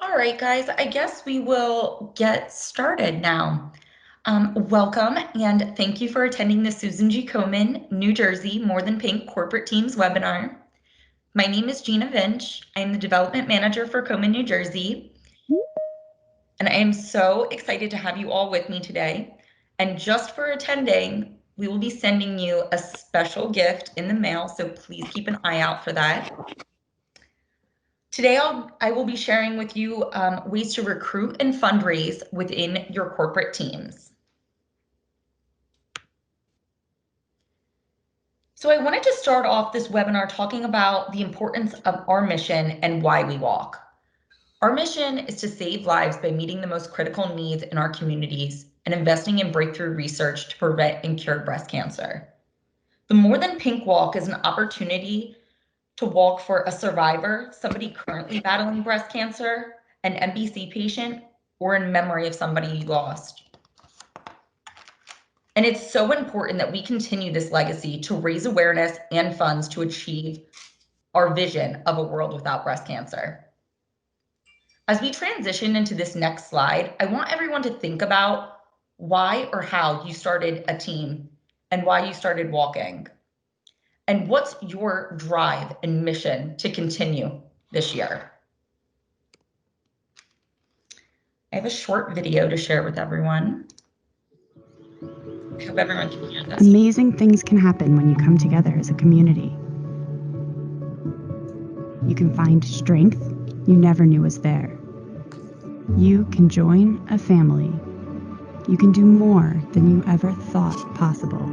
All right, guys, I guess we will get started now. Welcome and thank you for attending the Susan G. Komen, New Jersey More Than Pink Corporate Teams webinar. My name is Gina Vinch. I'm the Development Manager for Komen, New Jersey. And I am so excited to have you all with me today. And just for attending, we will be sending you a special gift in the mail, so please keep an eye out for that. Today, I will be sharing with you ways to recruit and fundraise within your corporate teams. So I wanted to start off this webinar talking about the importance of our mission and why we walk. Our mission is to save lives by meeting the most critical needs in our communities and investing in breakthrough research to prevent and cure breast cancer. The More Than Pink Walk is an opportunity to walk for a survivor, somebody currently battling breast cancer, an MBC patient, or in memory of somebody you lost. And it's so important that we continue this legacy to raise awareness and funds to achieve our vision of a world without breast cancer. As we transition into this next slide, I want everyone to think about why or how you started a team and why you started walking. And what's your drive and mission to continue this year? I have a short video to share with everyone. I hope everyone can hear this. Amazing things can happen when you come together as a community. You can find strength you never knew was there. You can join a family. You can do more than you ever thought possible.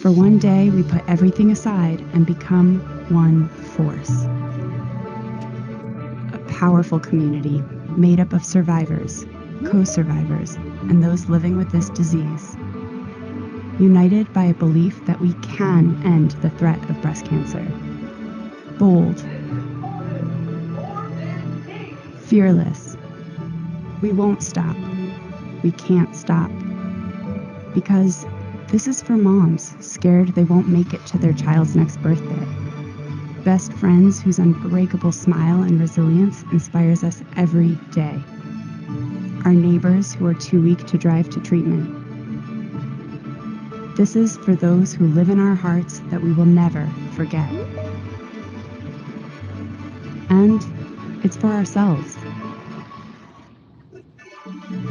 For one day, we put everything aside and become one force. A powerful community made up of survivors, co-survivors, and those living with this disease. United by a belief that we can end the threat of breast cancer. Bold. Fearless. We won't stop. We can't stop. Because this is for moms scared they won't make it to their child's next birthday. Best friends whose unbreakable smile and resilience inspires us every day. Our neighbors who are too weak to drive to treatment. This is for those who live in our hearts that we will never forget. And it's for ourselves.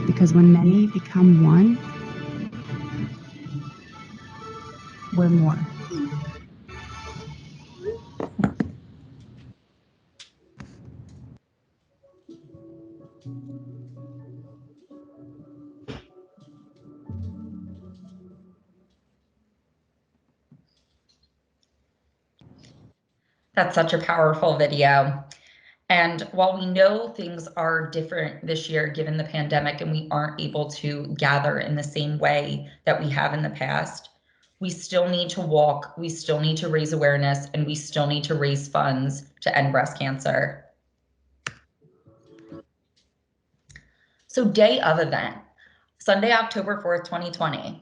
Because when many become one, we're more. That's such a powerful video. And while we know things are different this year given the pandemic and we aren't able to gather in the same way that we have in the past, we still need to walk, we still need to raise awareness, and we still need to raise funds to end breast cancer. So day of event, Sunday, October 4th, 2020,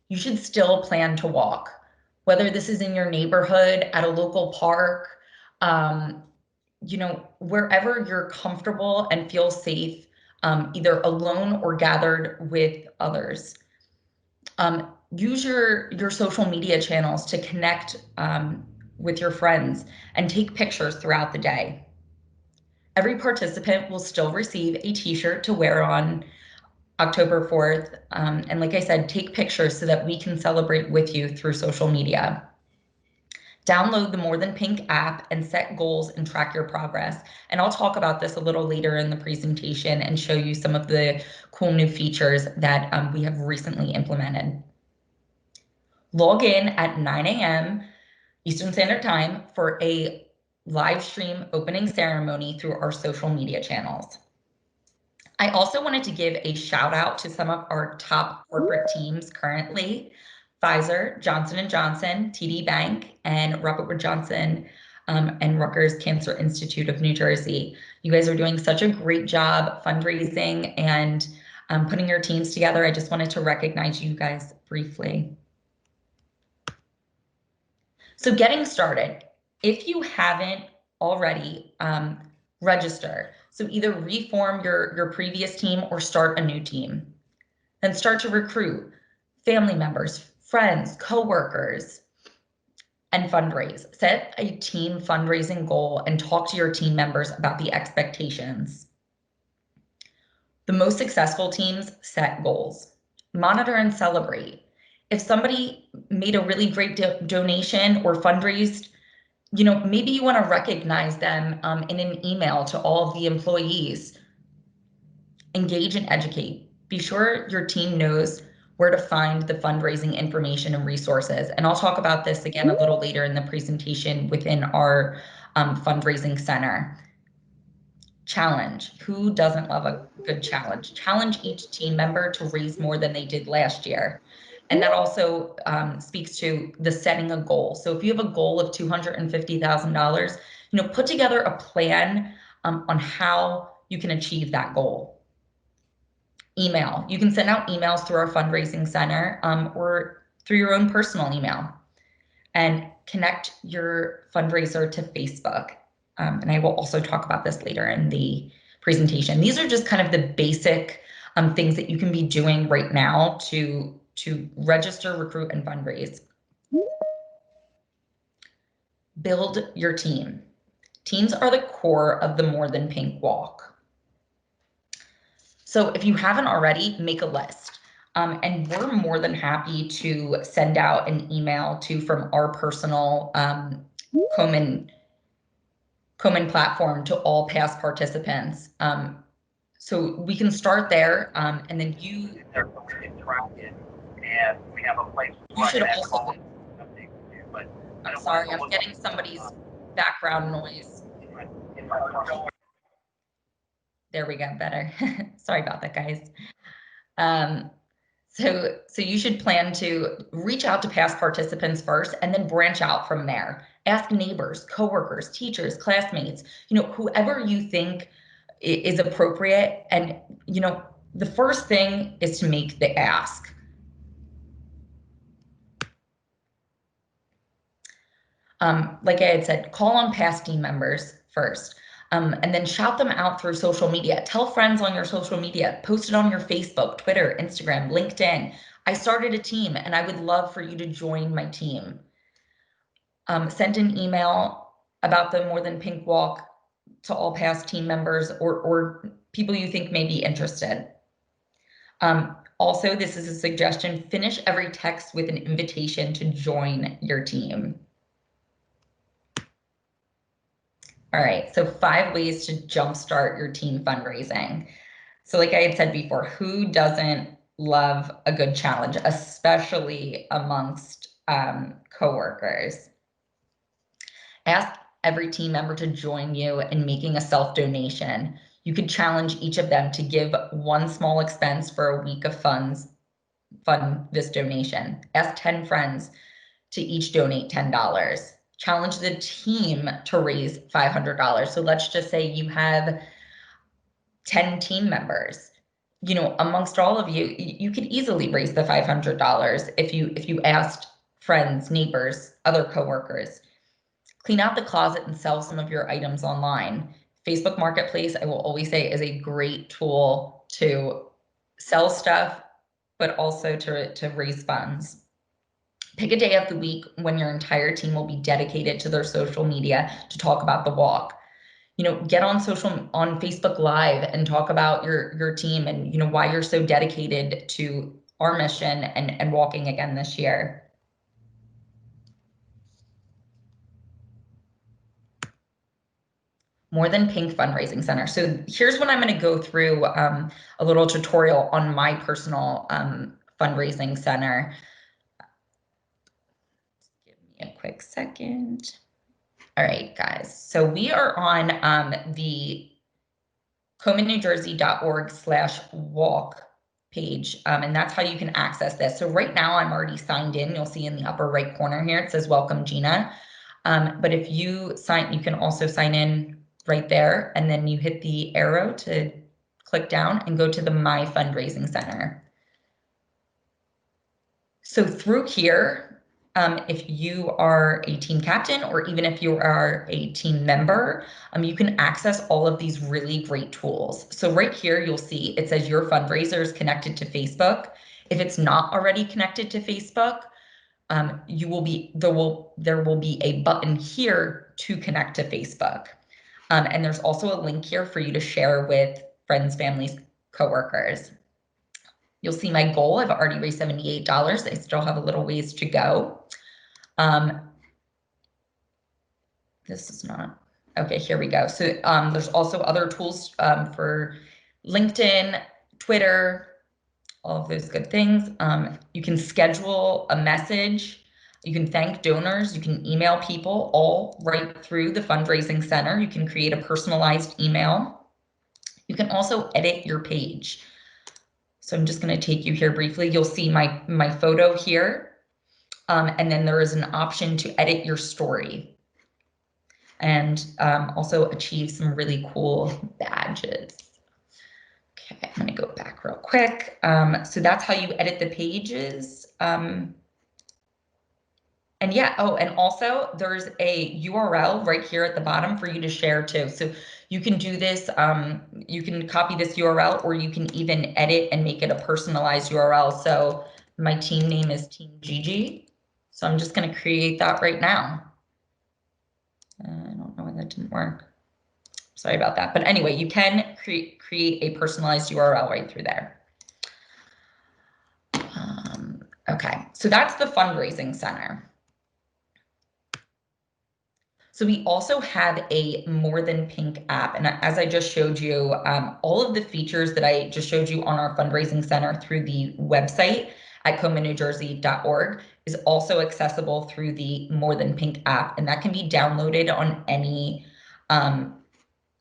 you should still plan to walk, whether this is in your neighborhood, at a local park, wherever you're comfortable and feel safe, either alone or gathered with others. Use your social media channels to connect with your friends and take pictures throughout the day. Every participant will still receive a t-shirt to wear on October 4th. And like I said, take pictures so that we can celebrate with you through social media. Download the More Than Pink app and set goals and track your progress. And I'll talk about this a little later in the presentation and show you some of the cool new features that we have recently implemented. Log in at 9 a.m. Eastern Standard Time for a live stream opening ceremony through our social media channels. I also wanted to give a shout out to some of our top corporate teams currently: Pfizer, Johnson & Johnson, TD Bank, and Robert Wood Johnson and Rutgers Cancer Institute of New Jersey. You guys are doing such a great job fundraising and putting your teams together. I just wanted to recognize you guys briefly. So getting started, if you haven't already, register. So either reform your previous team or start a new team. Then start to recruit family members, friends, coworkers, and fundraise. Set a team fundraising goal and talk to your team members about the expectations. The most successful teams set goals. Monitor and celebrate. If somebody made a really great donation or fundraised, maybe you want to recognize them in an email to all of the employees. Engage and educate. Be sure your team knows where to find the fundraising information and resources. And I'll talk about this again a little later in the presentation within our fundraising center. Challenge. Who doesn't love a good challenge? Challenge each team member to raise more than they did last year. And that also speaks to the setting a goal. So if you have a goal of $250,000, put together a plan on how you can achieve that goal. Email. You can send out emails through our fundraising center or through your own personal email, and connect your fundraiser to Facebook. And I will also talk about this later in the presentation. These are just kind of the basic things that you can be doing right now to register, recruit, and fundraise. Build your team. Teams are the core of the More Than Pink walk. So if you haven't already, make a list. And we're more than happy to send out an email from our personal Komen platform to all past participants. So we can start there, and then they're interactive, and we have a place you should also. I'm sorry, I'm getting somebody's background noise. There we go, better. Sorry about that, guys. So you should plan to reach out to past participants first and then branch out from there. Ask neighbors, coworkers, teachers, classmates, whoever you think is appropriate. And, the first thing is to make the ask. Like I had said, call on past team members first. And then shout them out through social media. Tell friends on your social media, post it on your Facebook, Twitter, Instagram, LinkedIn. I started a team and I would love for you to join my team. Send an email about the More Than Pink walk to all past team members or people you think may be interested. Also, this is a suggestion, finish every text with an invitation to join your team. All right, so 5 ways to jumpstart your team fundraising. So like I had said before, who doesn't love a good challenge, especially amongst coworkers? Ask every team member to join you in making a self-donation. You could challenge each of them to give one small expense for a week of fund this donation. Ask 10 friends to each donate $10. Challenge the team to raise $500. So let's just say you have 10 team members. Amongst all of you, you could easily raise the $500 if you asked friends, neighbors, other coworkers. Clean out the closet and sell some of your items online. Facebook Marketplace, I will always say, is a great tool to sell stuff, but also to raise funds. Pick a day of the week when your entire team will be dedicated to their social media to talk about the walk. Get on Facebook Live and talk about your team and why you're so dedicated to our mission and walking again this year. More Than Pink Fundraising Center. So here's what I'm going to go through a little tutorial on my personal fundraising center. Give me a quick second. All right, guys. So we are on the KomenNewJersey.org/walk page, and that's how you can access this. So right now I'm already signed in. You'll see in the upper right corner here, it says welcome Gina. But if you can also sign in right there, and then you hit the arrow to click down and go to the My Fundraising Center. So through here, if you are a team captain or even if you are a team member, you can access all of these really great tools. So right here, you'll see it says your fundraiser is connected to Facebook. If it's not already connected to Facebook, there will be a button here to connect to Facebook. And there's also a link here for you to share with friends, families, coworkers. You'll see my goal. I've already raised $78. I still have a little ways to go. This is not, okay, here we go. So there's also other tools for LinkedIn, Twitter, all of those good things. You can schedule a message. You can thank donors. You can email people all right through the fundraising center. You can create a personalized email. You can also edit your page. So I'm just going to take you here briefly. You'll see my photo here. And then there is an option to edit your story and also achieve some really cool badges. Okay, I'm going to go back real quick. So that's how you edit the pages. And yeah, oh, and also there's a URL right here at the bottom for you to share too. So you can do this, you can copy this URL or you can even edit and make it a personalized URL. So my team name is Team Gigi. So I'm just going to create that right now. I don't know why that didn't work. Sorry about that. But anyway, you can create a personalized URL right through there. Okay, so that's the fundraising center. So we also have a More Than Pink app. And as I just showed you, all of the features that I just showed you on our fundraising center through the website at comanewjersey.org is also accessible through the More Than Pink app. And that can be downloaded on any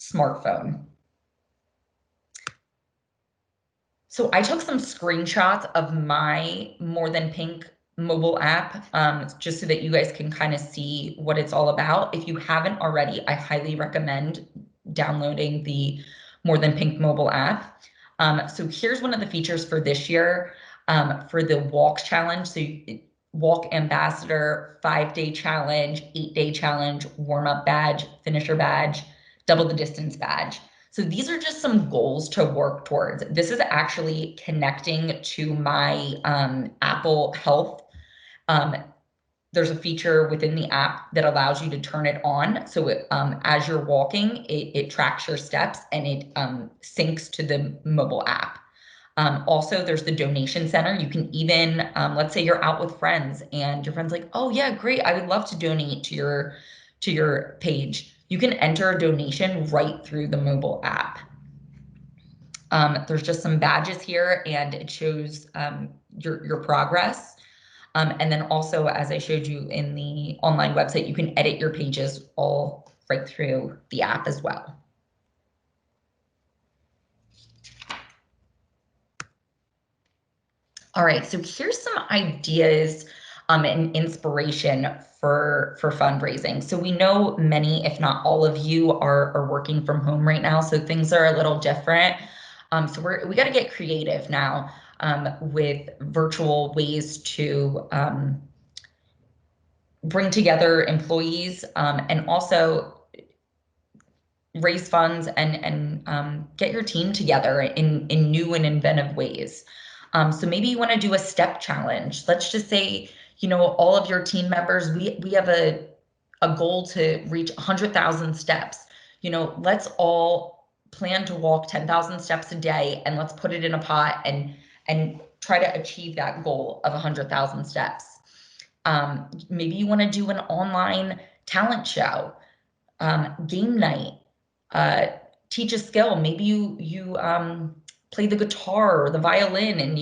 smartphone. So I took some screenshots of my More Than Pink mobile app just so that you guys can kind of see what it's all about. If you haven't already, I highly recommend downloading the More Than Pink mobile app. So here's one of the features for this year for the walk challenge. So walk ambassador, 5-day challenge, 8-day challenge, warm-up badge, finisher badge, double the distance badge. So these are just some goals to work towards. This is actually connecting to my Apple Health. There's a feature within the app that allows you to turn it on. So as you're walking, it tracks your steps and it syncs to the mobile app. Also, there's the donation center. You can even, let's say you're out with friends and your friend's like, oh yeah, great, I would love to donate to your page. You can enter a donation right through the mobile app. There's just some badges here and it shows your progress. And then also, as I showed you in the online website, you can edit your pages all right through the app as well. All right, so here's some ideas and inspiration for fundraising. So we know many, if not all of you are working from home right now, so things are a little different. So we got to get creative now with virtual ways to bring together employees and also raise funds and get your team together in new and inventive ways. So maybe you want to do a step challenge. Let's just say, you know, all of your team members, we have a goal to reach 100,000 steps. You know, let's all plan to walk 10,000 steps a day and let's put it in a pot and try to achieve that goal of 100,000 steps. Maybe you want to do an online talent show, game night, teach a skill. Maybe you play the guitar or the violin and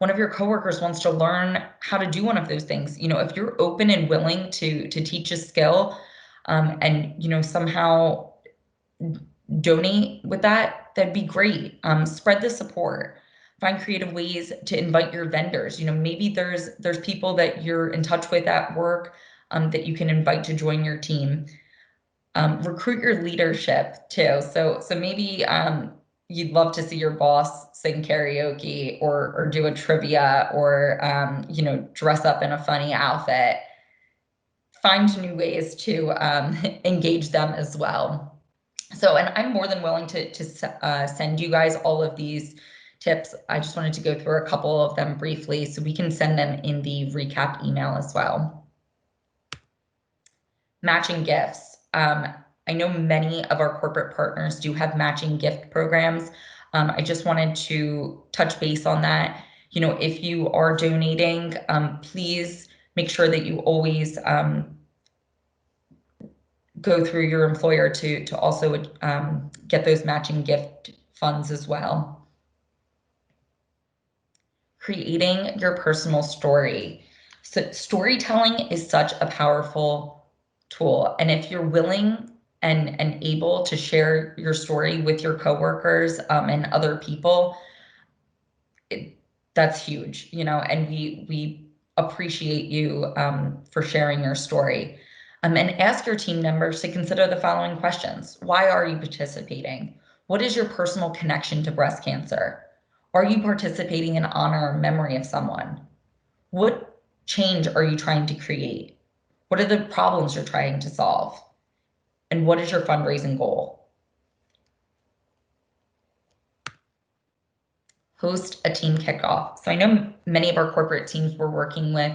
one of your coworkers wants to learn how to do one of those things. You know, if you're open and willing to teach a skill and, you know, somehow donate with that, that'd be great. Spread the support. Find creative ways to invite your vendors. You know, maybe there's people that you're in touch with at work that you can invite to join your team. Recruit your leadership too. So maybe you'd love to see your boss sing karaoke or do a trivia or, you know, dress up in a funny outfit, find new ways to engage them as well. So, and I'm more than willing to send you guys all of these tips. I just wanted to go through a couple of them briefly so we can send them in the recap email as well. Matching gifts. I know many of our corporate partners do have matching gift programs. I just wanted to touch base on that. You know, if you are donating, please make sure that you always go through your employer to also get those matching gift funds as well. Creating your personal story. So storytelling is such a powerful tool. And if you're willing and able to share your story with your coworkers and other people, that's huge, you know, and we appreciate you for sharing your story. And ask your team members to consider the following questions. Why are you participating? What is your personal connection to breast cancer? Are you participating in honor or memory of someone? What change are you trying to create? What are the problems you're trying to solve? And what is your fundraising goal? Host a team kickoff. So I know many of our corporate teams we're working with,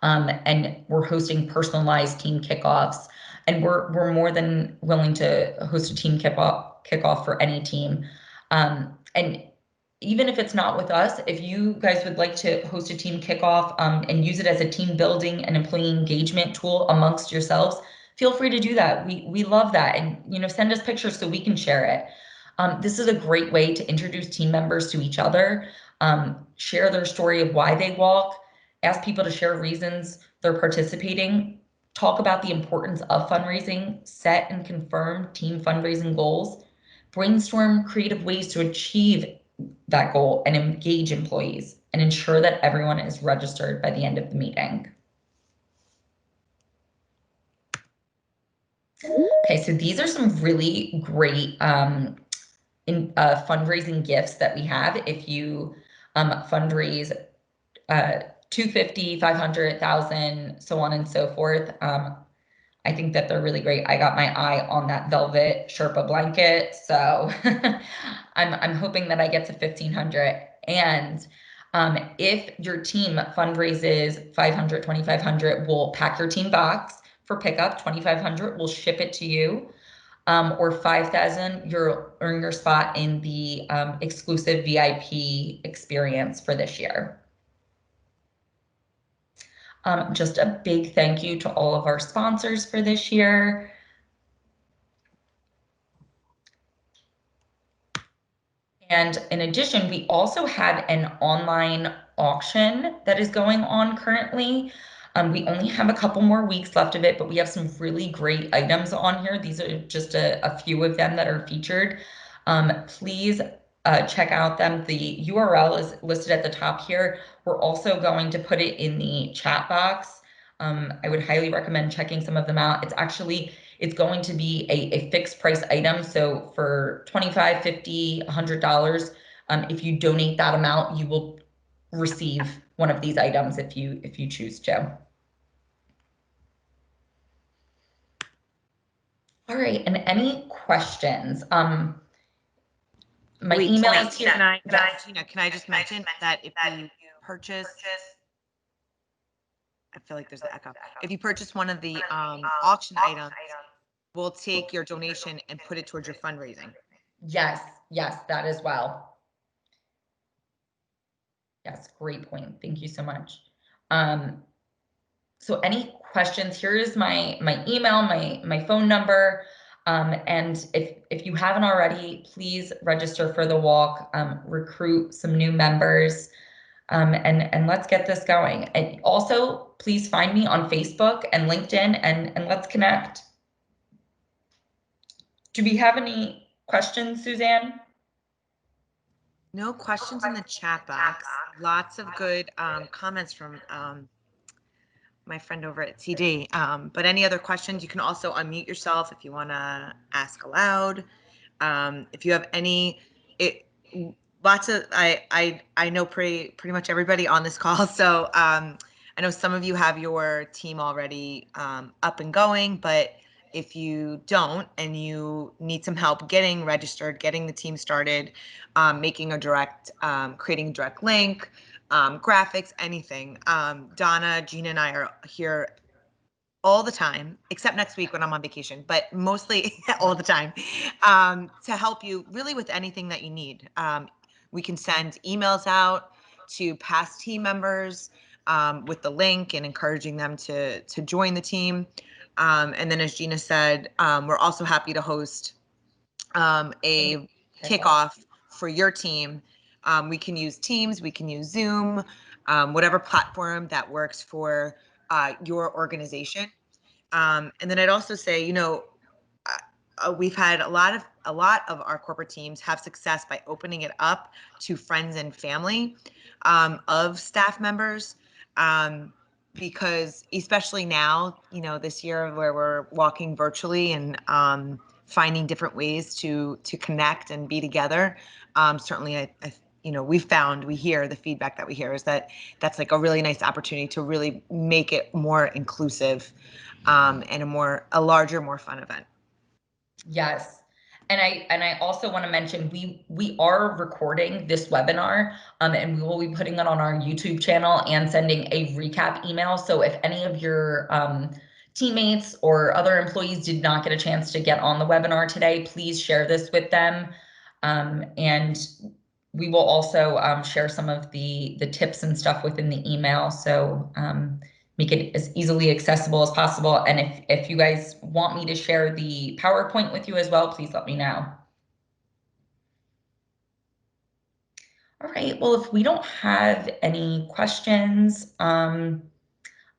and we're hosting personalized team kickoffs, and we're more than willing to host a team kickoff for any team. And even if it's not with us, if you guys would like to host a team kickoff and use it as a team building and employee engagement tool amongst yourselves, feel free to do that. We love that, and you know, send us pictures so we can share it. This is a great way to introduce team members to each other, share their story of why they walk, ask people to share reasons they're participating, talk about the importance of fundraising, set and confirm team fundraising goals, brainstorm creative ways to achieve that goal and engage employees, and ensure that everyone is registered by the end of the meeting. Okay, so these are some really great fundraising gifts that we have. If you fundraise 250, 500, 1,000, so on and so forth. I think that they're really great. I got my eye on that velvet Sherpa blanket, so I'm hoping that I get to 1,500. And if your team fundraises 500, 2,500, we'll pack your team box for pickup. 2,500, we'll ship it to you. Or 5,000, you'll earn your spot in the exclusive VIP experience for this year. Just a big thank you to all of our sponsors for this year. And in addition, we also have an online auction that is going on currently. We only have a couple more weeks left of it, but we have some really great items on here. These are just a few of them that are featured. Please check out them. The URL is listed at the top here. We're also going to put it in the chat box. I would highly recommend checking some of them out. It's going to be a fixed price item. So for $25, $50, $100, if you donate that amount, you will receive one of these items if you choose to. All right, and any questions? My Wait, email Tina, is here. can I just mention that if you purchase, I feel like there's an echo. If you purchase one of the auction items, we'll take your donation and put it towards your fundraising. Yes, that as well. Yes, great point. Thank you so much. So any questions, here is my email, my phone number. And if you haven't already, please register for the walk, recruit some new members, and let's get this going. And also, please find me on Facebook and LinkedIn and let's connect. Do we have any questions, Suzanne? No questions in the chat box. Lots of good comments from my friend over at TD. But any other questions, you can also unmute yourself if you want to ask aloud. If you have any it lots of I know pretty much everybody on this call, so I know some of you have your team already up and going, but if you don't and you need some help getting registered, getting the team started, making a direct, creating a direct link, graphics, anything, Donna, Gina, and I are here all the time, except next week when I'm on vacation, but mostly all the time, to help you really with anything that you need. We can send emails out to past team members with the link and encouraging them to join the team. And then, as Gina said, we're also happy to host a kickoff for your team. We can use Teams, we can use Zoom, whatever platform that works for your organization. And then I'd also say, you know, we've had a lot of our corporate teams have success by opening it up to friends and family of staff members, because especially now, you know, this year where we're walking virtually and finding different ways to connect and be together. Certainly, you know, we hear the feedback that we hear is that that's like a really nice opportunity to really make it more inclusive and a larger, more fun event. Yes. And I also want to mention we are recording this webinar, and we will be putting it on our YouTube channel and sending a recap email. So if any of your teammates or other employees did not get a chance to get on the webinar today, please share this with them. And we will also share some of the tips and stuff within the email. So make it as easily accessible as possible. And if you guys want me to share the PowerPoint with you as well, please let me know. All right, well, if we don't have any questions, I'm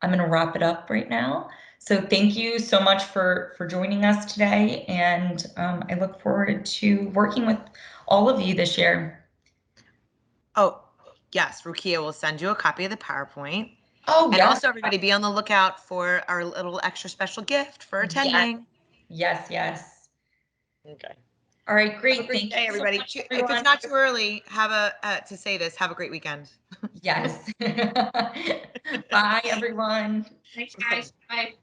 going to wrap it up right now. So thank you so much for joining us today. And I look forward to working with all of you this year. Oh, yes, Rukia will send you a copy of the PowerPoint. Oh, and yes. also, everybody, be on the lookout for our little extra special gift for attending. Yes, yes. Okay. All right, great. Have a great Thank day, you so everybody. much, If everyone. it's not too early, to say this, have a great weekend. Yes. Bye, everyone. Thanks, guys. Bye.